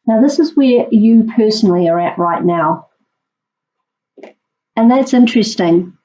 Now, this is where you personally are at right now. And that's interesting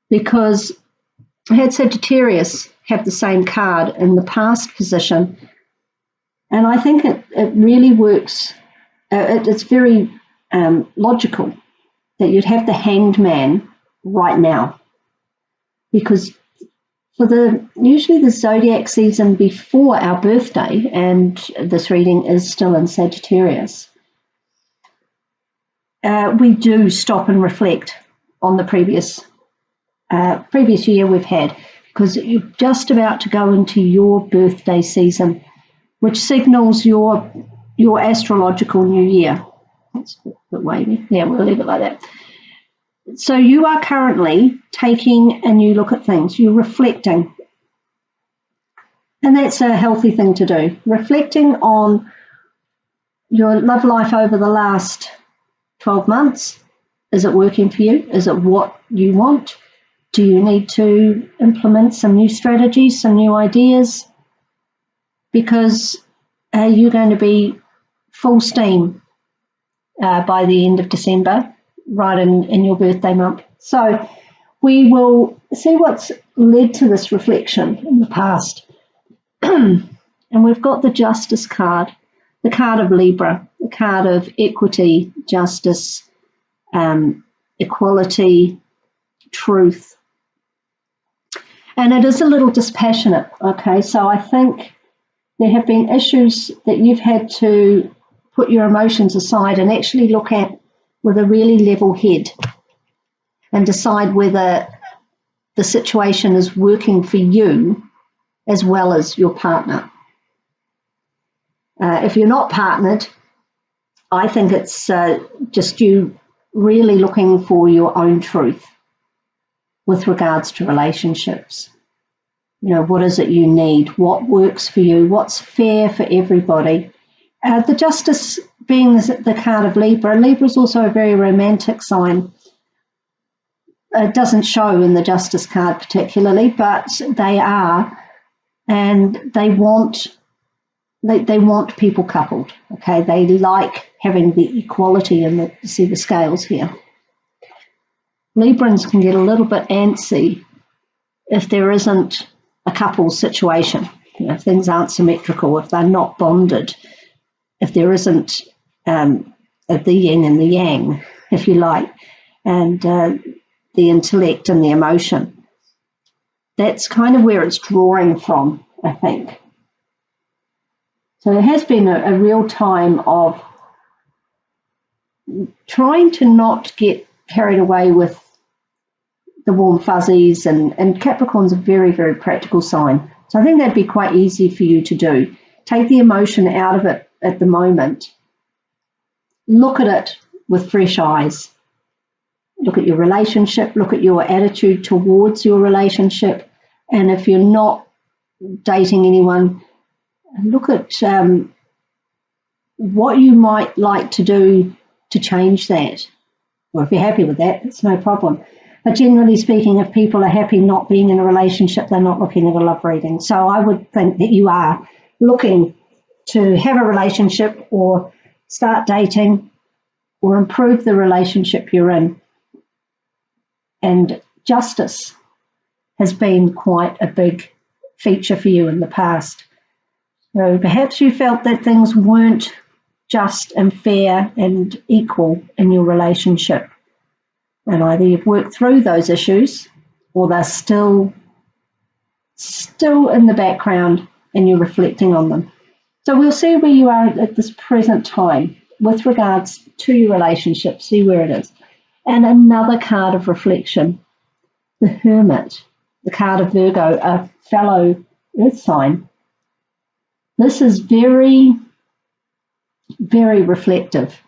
because I had Sagittarius have the same card in the past position. And I think it really works. It's very logical that you'd have the Hanged Man right now. Because for usually the zodiac season before our birthday, and this reading is still in Sagittarius, we do stop and reflect on the previous year we've had, because you're just about to go into your birthday season, which signals your astrological new year. That's a bit wavy. Yeah, we'll leave it like that. So you are currently taking a new look at things. You're reflecting. And that's a healthy thing to do. Reflecting on your love life over the last 12 months. Is it working for you? Is it what you want? Do you need to implement some new strategies, some new ideas? Because you're going to be full steam by the end of December, right in your birthday month. So we will see what's led to this reflection in the past. And we've got the Justice card, the card of Libra, the card of equity, justice, equality, truth. And it is a little dispassionate, okay? So I think there have been issues that you've had to put your emotions aside and actually look at with a really level head and decide whether the situation is working for you as well as your partner. If you're not partnered, I think it's just you really looking for your own truth with regards to relationships. You know, what is it you need? What works for you? What's fair for everybody? The Justice being the card of Libra. Libra is also a very romantic sign. It doesn't show in the Justice card particularly, but they are, and they want people coupled. Okay, they like having the equality, and see the scales here. Librans can get a little bit antsy if there isn't a couple situation. You know, if things aren't symmetrical, if they're not bonded, if there isn't the yin and the yang, if you like, and the intellect and the emotion. That's kind of where it's drawing from, I think. So there has been a real time of trying to not get carried away with the warm fuzzies, and Capricorn's a very, very practical sign. So I think that'd be quite easy for you to do. Take the emotion out of it at the moment. Look at it with fresh eyes. Look at your relationship, look at your attitude towards your relationship. And if you're not dating anyone, look at what you might like to do to change that. Or if you're happy with that, it's no problem. But generally speaking, if people are happy not being in a relationship, they're not looking at a love reading. So I would think that you are looking to have a relationship or start dating or improve the relationship you're in. And justice has been quite a big feature for you in the past. So perhaps you felt that things weren't just and fair and equal in your relationship. And either you've worked through those issues or they're still in the background and you're reflecting on them. So we'll see where you are at this present time with regards to your relationship, see where it is. And another card of reflection, the Hermit, the card of Virgo, a fellow earth sign. This is very, very reflective.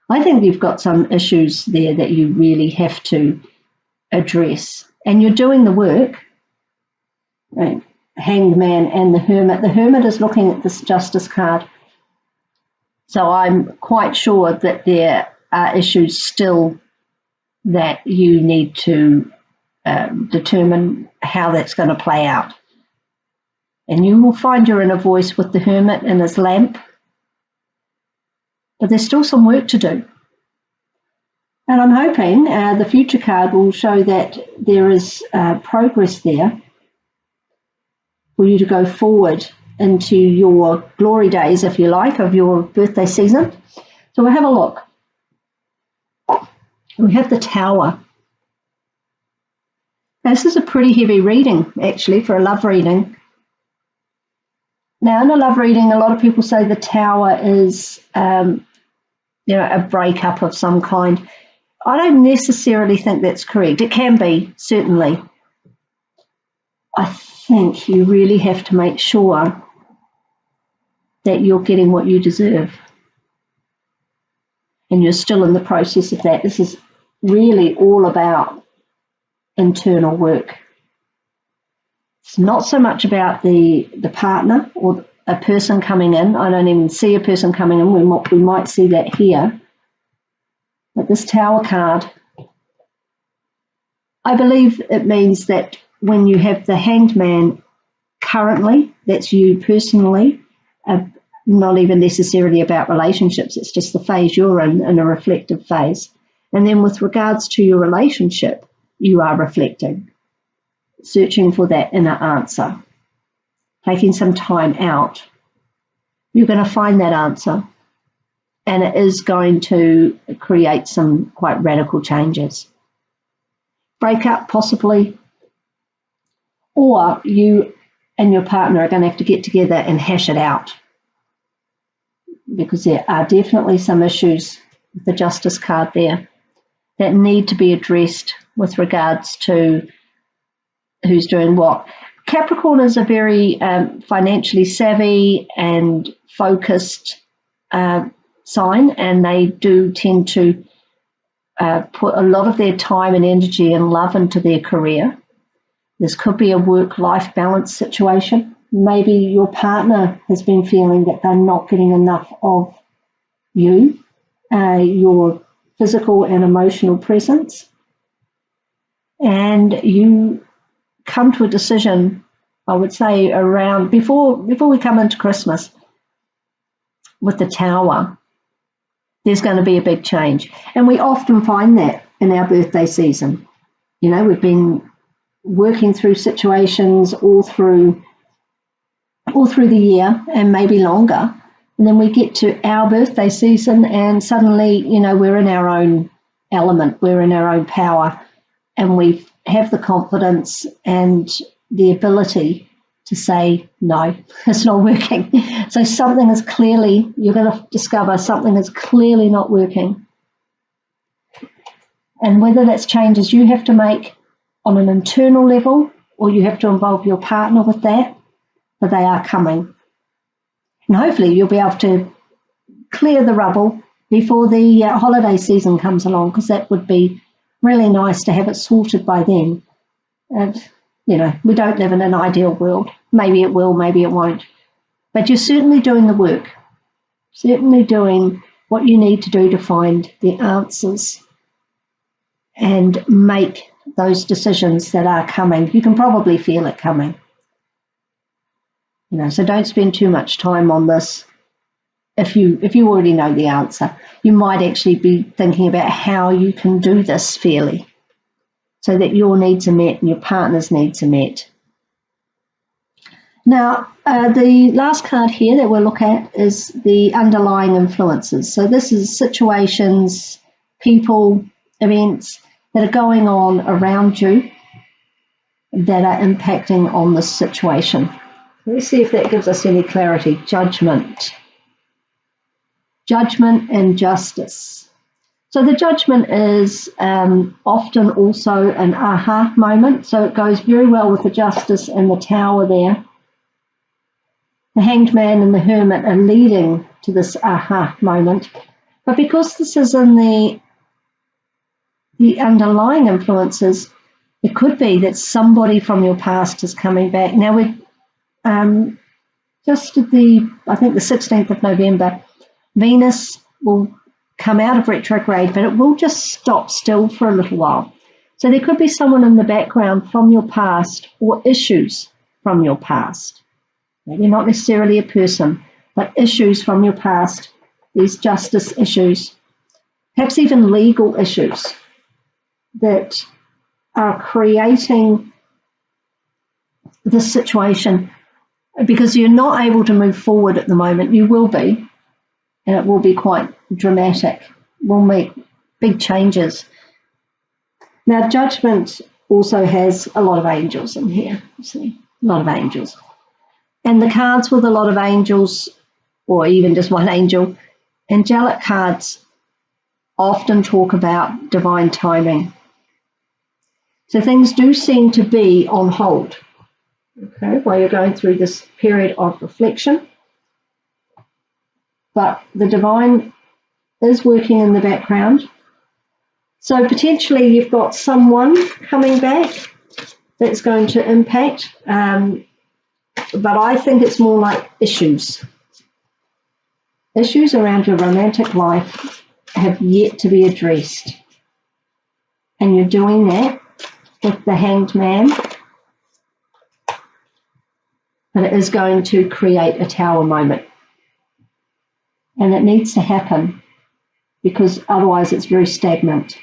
I think you've got some issues there that you really have to address. And you're doing the work. Right? Hanged Man and the Hermit. The Hermit is looking at this Justice card. So I'm quite sure that there are issues still that you need to determine how that's going to play out. And you will find your inner voice with the Hermit and his lamp. but there's still some work to do. And I'm hoping the future card will show that there is progress there for you to go forward into your glory days, if you like, of your birthday season. So we'll have a look. We have the Tower. Now, this is a pretty heavy reading, actually, for a love reading. Now, in a love reading, a lot of people say the Tower is, a breakup of some kind. I don't necessarily think that's correct. It can be, certainly. I think you really have to make sure that you're getting what you deserve. And you're still in the process of that. This is really all about internal work. It's not so much about the partner or a person coming in. I don't even see a person coming in. We might see that here. But this Tower card, I believe it means that when you have the Hanged Man currently, that's you personally, not even necessarily about relationships, it's just the phase you're in a reflective phase. And then with regards to your relationship, you are reflecting, searching for that inner answer, taking some time out. You're going to find that answer. And it is going to create some quite radical changes. Breakup, possibly. Or you and your partner are going to have to get together and hash it out. Because there are definitely some issues with the Justice card there that need to be addressed with regards to who's doing what. Capricorn is a very financially savvy and focused sign, and they do tend to put a lot of their time and energy and love into their career. This could be a work-life balance situation. Maybe your partner has been feeling that they're not getting enough of you, your physical and emotional presence, and you come to a decision, I would say, around before we come into Christmas with the Tower. There's going to be a big change. And we often find that in our birthday season. You know, we've been working through situations all through the year and maybe longer. And then we get to our birthday season and suddenly, you know, we're in our own element, we're in our own power, and we have the confidence and the ability to say, no, it's not working. So something is clearly, you're going to discover something is clearly not working. And whether that's changes you have to make on an internal level or you have to involve your partner with that, but they are coming. And hopefully you'll be able to clear the rubble before the holiday season comes along, because that would be really nice to have it sorted by then. And, you know, we don't live in an ideal world. Maybe it will, maybe it won't. But you're certainly doing the work, certainly doing what you need to do to find the answers and make those decisions that are coming. You can probably feel it coming. You know, so don't spend too much time on this. If you already know the answer, you might actually be thinking about how you can do this fairly so that your needs are met and your partner's needs are met. Now, the last card here that we'll look at is the underlying influences. So this is situations, people, events that are going on around you that are impacting on this situation. Let's see if that gives us any clarity. Judgment. Judgment and justice. So the judgment is often also an aha moment. So it goes very well with the justice and the Tower there. The Hanged Man and the Hermit are leading to this aha moment. But because this is in the underlying influences, it could be that somebody from your past is coming back. Now, we're just at I think the 16th of November, Venus will come out of retrograde, but it will just stop still for a little while. So there could be someone in the background from your past or issues from your past. Maybe not necessarily a person, but issues from your past these justice issues, perhaps even legal issues that are creating this situation, because you're not able to move forward at the moment. You will be, and it will be quite dramatic. We'll make big changes. Now, Judgment also has a lot of angels in here, you see, a lot of angels. And the cards with a lot of angels, or even just one angel, angelic cards often talk about divine timing. So things do seem to be on hold, okay, while you're going through this period of reflection. But the divine is working in the background. So potentially you've got someone coming back that's going to impact, but I think it's more like issues. Issues around your romantic life have yet to be addressed. And you're doing that with the Hanged Man. But it is going to create a tower moment. And it needs to happen, because otherwise it's very stagnant.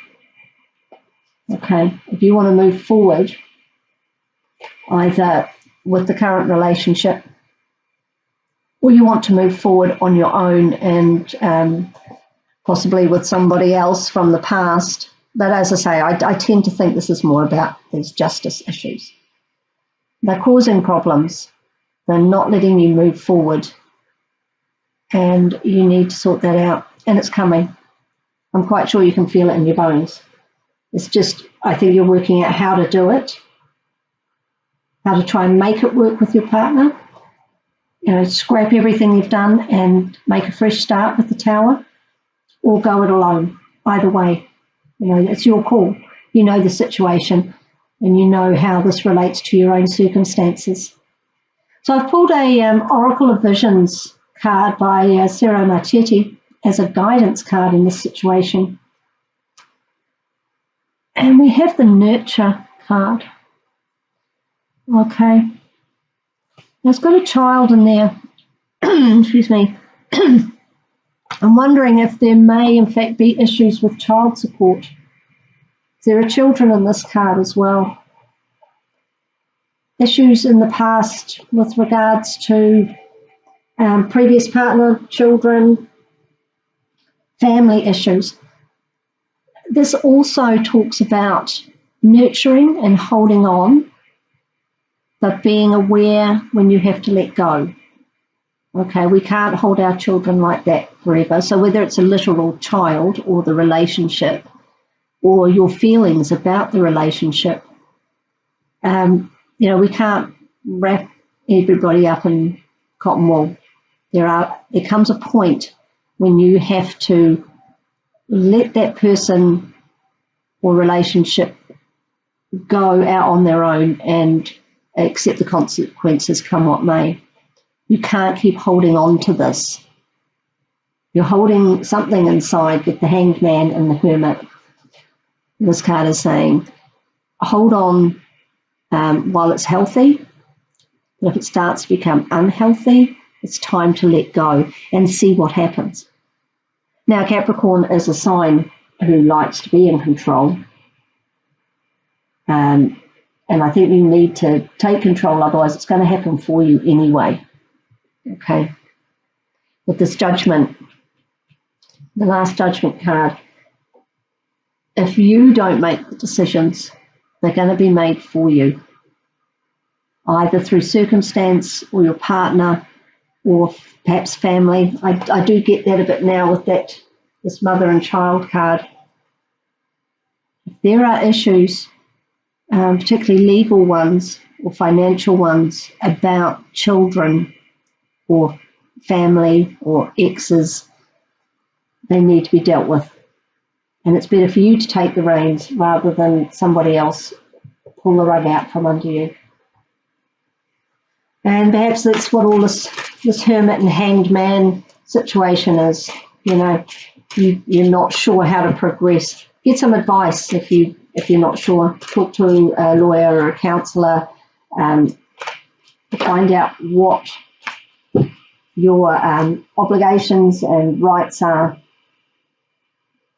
Okay, if you want to move forward, either with the current relationship, or you want to move forward on your own and possibly with somebody else from the past. But as I say, I tend to think this is more about these justice issues. They're causing problems. They're not letting you move forward. And you need to sort that out. And it's coming. I'm quite sure you can feel it in your bones. It's just, I think you're working out how to do it, how to try and make it work with your partner. You know, scrap everything you've done and make a fresh start with the tower, or go it alone. Either way, you know, it's your call. You know the situation, and you know how this relates to your own circumstances. So I've pulled a Oracle of Visions card by Sarah Marchetti as a guidance card in this situation. And we have the Nurture card. Okay. Now it's got a child in there. Excuse me. I'm wondering if there may in fact be issues with child support. There are children in this card as well. Issues in the past with regards to previous partner, children, family issues. This also talks about nurturing and holding on, but being aware when you have to let go. Okay, we can't hold our children like that forever. So whether it's a literal child or the relationship or your feelings about the relationship, you know, we can't wrap everybody up in cotton wool. There comes a point when you have to let that person or relationship go out on their own and accept the consequences, come what may. You can't keep holding on to this. You're holding something inside with the Hanged Man and the Hermit. This card is saying, hold on while it's healthy, but if it starts to become unhealthy, it's time to let go and see what happens. Now, Capricorn is a sign who likes to be in control. And I think you need to take control, otherwise it's going to happen for you anyway. Okay. With this Judgment, the last Judgment card, if you don't make the decisions, they're going to be made for you, either through circumstance or your partner or perhaps family. I do get that a bit now with this mother and child card. If there are issues, particularly legal ones or financial ones, about children or family or exes, they need to be dealt with. And it's better for you to take the reins rather than somebody else pull the rug out from under you. And perhaps that's what all this Hermit and Hanged Man situation is. You know, you're not sure how to progress. Get some advice if you're not sure. Talk to a lawyer or a counsellor to find out what your obligations and rights are,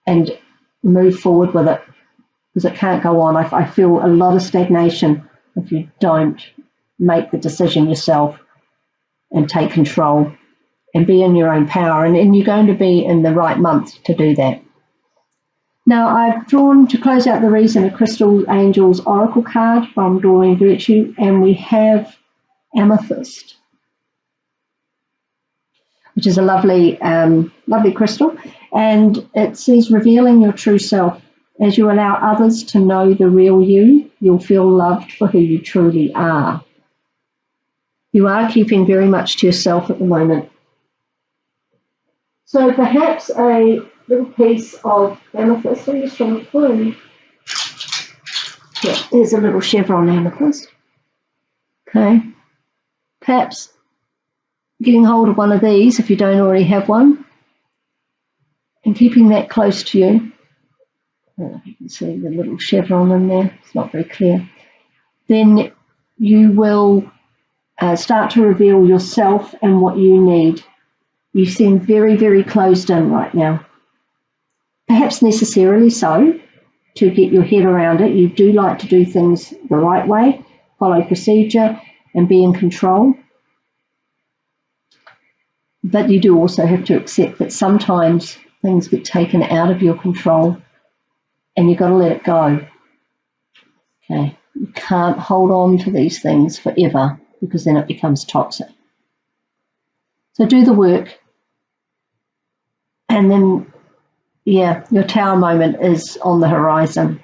and move forward with it, because it can't go on. I feel a lot of stagnation if you don't make the decision yourself and take control and be in your own power, and you're going to be in the right month to do that. Now, I've drawn, to close out the reason, a Crystal Angels Oracle card from Doreen Virtue, and we have Amethyst, which is a lovely, lovely crystal, and it says, revealing your true self. As you allow others to know the real you, you'll feel loved for who you truly are. You are keeping very much to yourself at the moment. So perhaps a little piece of amethyst. I'm just trying to pull. Yeah, there's a little chevron amethyst. Okay. Perhaps getting hold of one of these if you don't already have one, and keeping that close to you. You can see the little chevron in there. It's not very clear. Then you will start to reveal yourself and what you need. You seem very, very closed in right now. Perhaps necessarily so, to get your head around it. You do like to do things the right way, follow procedure, and be in control. But you do also have to accept that sometimes things get taken out of your control, and you've got to let it go. Okay, you can't hold on to these things forever, because then it becomes toxic. So do the work, and then, yeah, your tower moment is on the horizon.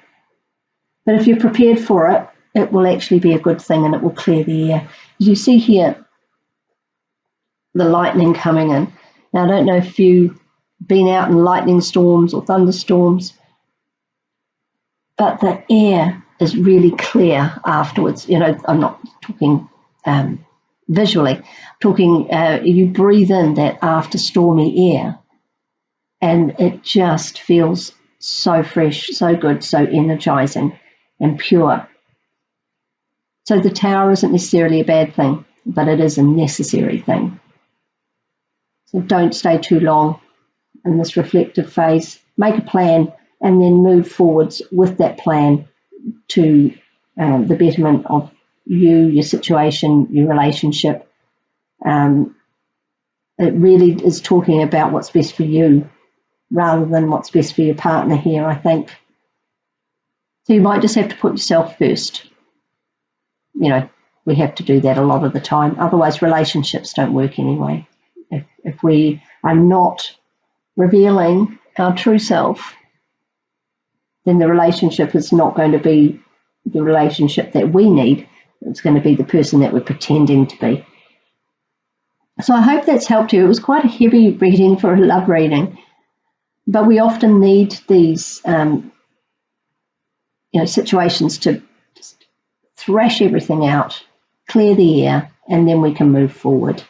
But if you're prepared for it, it will actually be a good thing, and it will clear the air. As you see here, the lightning coming in. Now, I don't know if you've been out in lightning storms or thunderstorms, but the air is really clear afterwards. You know, I'm not talking visually, I'm talking you breathe in that after stormy air, and it just feels so fresh, so good, so energizing and pure. So the tower isn't necessarily a bad thing, but it is a necessary thing. So don't stay too long in this reflective phase. Make a plan and then move forwards with that plan to the betterment of you, your situation, your relationship. It really is talking about what's best for you rather than what's best for your partner here, I think. So you might just have to put yourself first. You know, we have to do that a lot of the time. Otherwise, relationships don't work anyway. If we are not revealing our true self, then the relationship is not going to be the relationship that we need. It's going to be the person that we're pretending to be. So I hope that's helped you. It was quite a heavy reading for a love reading, but we often need these situations to just thrash everything out, clear the air, and then we can move forward.